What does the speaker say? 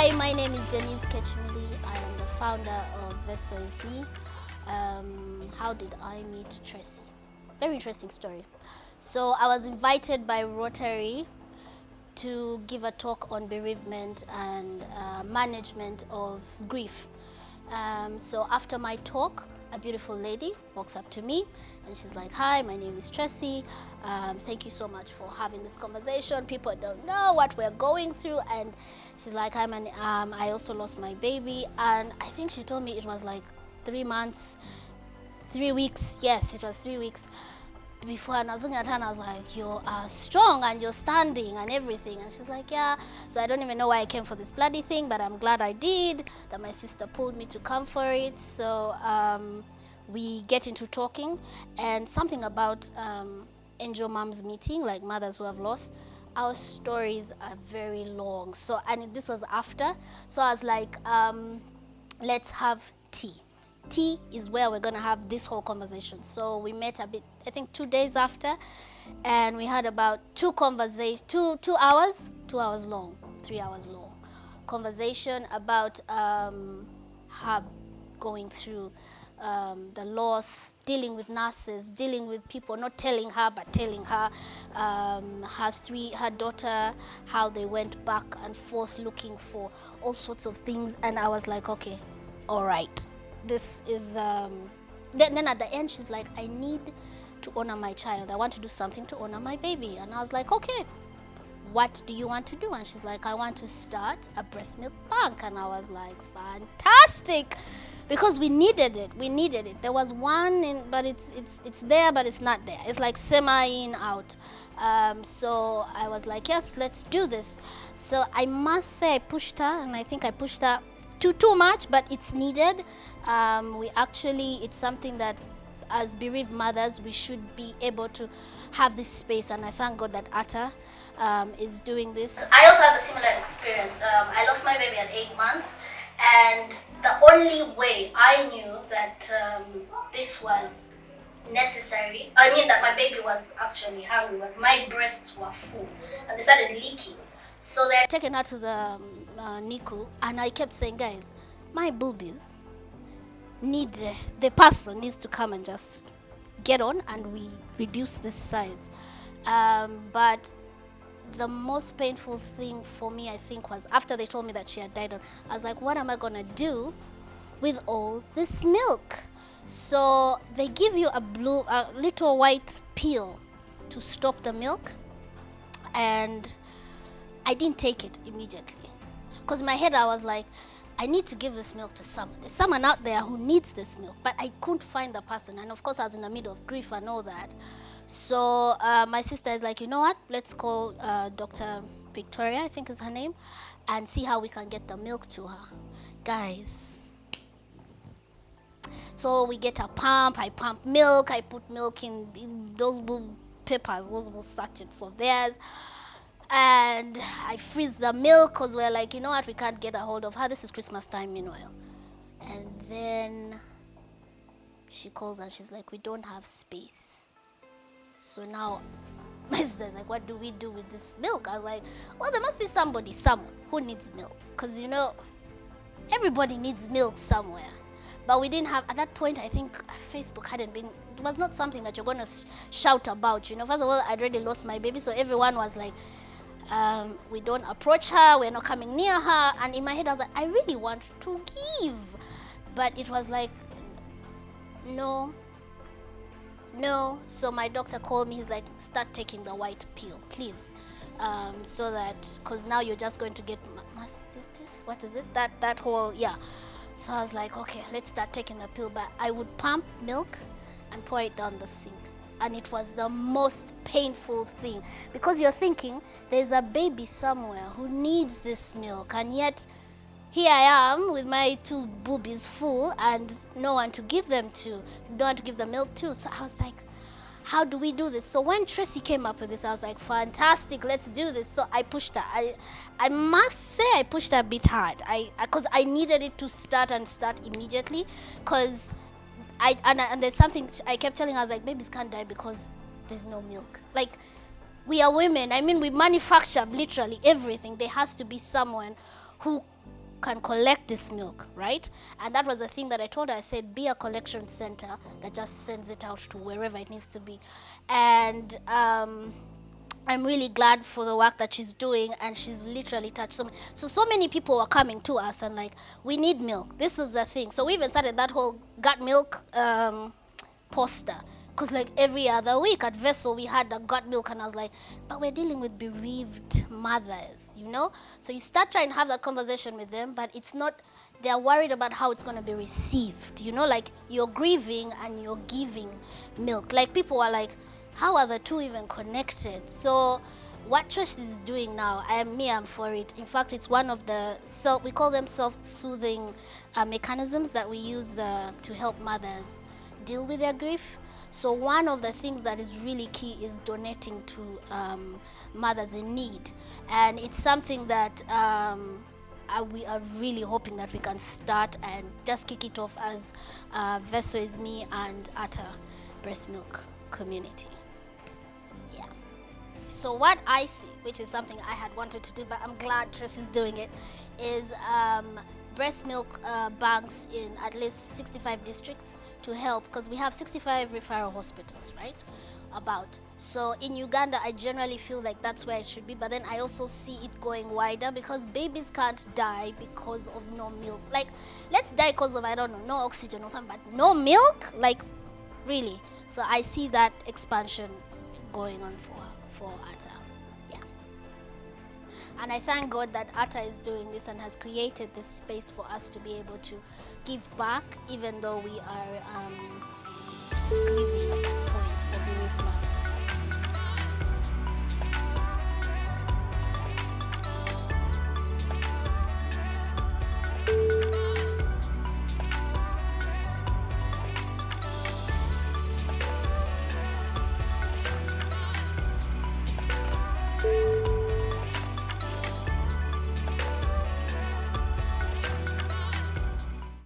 Hi, my name is Denise Kekimuri. I am the founder of Vessel Is Me. How did I meet Tracy? Very interesting story. So I was invited by Rotary to give a talk on bereavement and management of grief. So after my talk, a beautiful lady walks up to me and she's like, hi, my name is Tracy. Thank you so much for having this conversation. People don't know what we're going through. And she's like, I also lost my baby. And I think she told me it was like 3 months, 3 weeks. Yes, it was 3 weeks before. And I was looking at her and I was like, you are strong and you're standing and everything. And she's like, yeah. So I don't even know why I came for this bloody thing, but I'm glad I did, that my sister pulled me to come for it. So we get into talking, and something about angel moms meeting, like mothers who have lost. Our stories are very long. So, and this was after. So I was like, let's have tea. Tea is where we're going to have this whole conversation. So we met a bit, I think 2 days after, and we had about 2 hours long, 3 hours long conversation about her going through the loss, dealing with nurses, dealing with people not telling her but telling her, her daughter, how they went back and forth looking for all sorts of things. And I was like, okay, all right. This is then at the end she's like, I need to honor my child. I want to do something to honor my baby. And I was like, okay, what do you want to do? And she's like, I want to start a breast milk bank. And I was like, fantastic, because we needed it. There was one but it's there but it's not there. It's like semi in out. So I was like, yes, let's do this. So I must say I pushed her, and I think I pushed her too much, but it's needed. It's something that as bereaved mothers we should be able to have this space, and I thank God that ATTA is doing this. I also had a similar experience. I lost my baby at 8 months, and the only way I knew that this was necessary, that my baby was actually hungry, was my breasts were full and they started leaking. So they're taking her to the NICU, and I kept saying, guys, my boobies need, the person needs to come and just get on and we reduce this size. But the most painful thing for me, I think, was after they told me that she had died. I was like, what am I gonna do with all this milk? So they give you a little white pill to stop the milk, and I didn't take it immediately, because in my head I was like, I need to give this milk to someone. There's someone out there who needs this milk, but I couldn't find the person. And of course I was in the middle of grief and all that. So my sister is like, you know what, let's call Dr. Victoria, I think is her name, and see how we can get the milk to her. Guys, so we get a pump, I pump milk, I put milk in those blue peppers, those blue sachets of theirs, and I freeze the milk, because we're like, you know what, we can't get a hold of her. This is Christmas time meanwhile. And then she calls and she's like, we don't have space. So now my sister's like, what do we do with this milk? I was like, well, there must be someone who needs milk, because everybody needs milk somewhere. But we didn't have, at that point, I think Facebook hadn't been, it was not something that you're going to shout about. First of all, I'd already lost my baby, so everyone was like, we don't approach her, we're not coming near her. And in my head I was like, I really want to give, but it was like, no. So my doctor called me, he's like, start taking the white pill, please, so that, because now you're just going to get mastitis, what is it, that whole, yeah. So I was like, okay, let's start taking the pill. But I would pump milk and pour it down the sink. And it was the most painful thing, because you're thinking there's a baby somewhere who needs this milk, and yet here I am with my 2 boobies full and no one to give them to, no one to give the milk to. So I was like, how do we do this? So when Tracy came up with this, I was like, fantastic, let's do this. So I pushed her. I must say I pushed her a bit hard, because I needed it to start immediately, because and there's something I kept telling her. I was like, babies can't die because there's no milk. Like, we are women. We manufacture literally everything. There has to be someone who can collect this milk, right? And that was the thing that I told her. I said, be a collection center that just sends it out to wherever it needs to be. And I'm really glad for the work that she's doing, and she's literally touched so many people were coming to us and like, we need milk. This was the thing. So we even started that whole Got Milk poster, because like every other week at Vessel we had the Got Milk, and I was like, but we're dealing with bereaved mothers, you know? So you start trying to have that conversation with them, but it's not, they're worried about how it's going to be received, you know? Like, you're grieving and you're giving milk. Like, people are like, how are the two even connected? So what Trish is doing now, I'm for it. In fact, it's one of the we call them self-soothing mechanisms that we use to help mothers deal with their grief. So one of the things that is really key is donating to mothers in need, and it's something that we are really hoping that we can start and just kick it off as Vessel is Me and ATTA breast milk community. Yeah. So what I see, which is something I had wanted to do, but I'm glad Trish is doing it, is breast milk banks in at least 65 districts to help, because we have 65 referral hospitals, right? So in Uganda, I generally feel like that's where it should be, but then I also see it going wider, because babies can't die because of no milk. Like, let's die because of, I don't know, no oxygen or something, but no milk? Like, really? So I see that expansion going on for ATTA. Yeah. And I thank God that ATTA is doing this and has created this space for us to be able to give back, even though we are grieving at that point for bereaved mothers.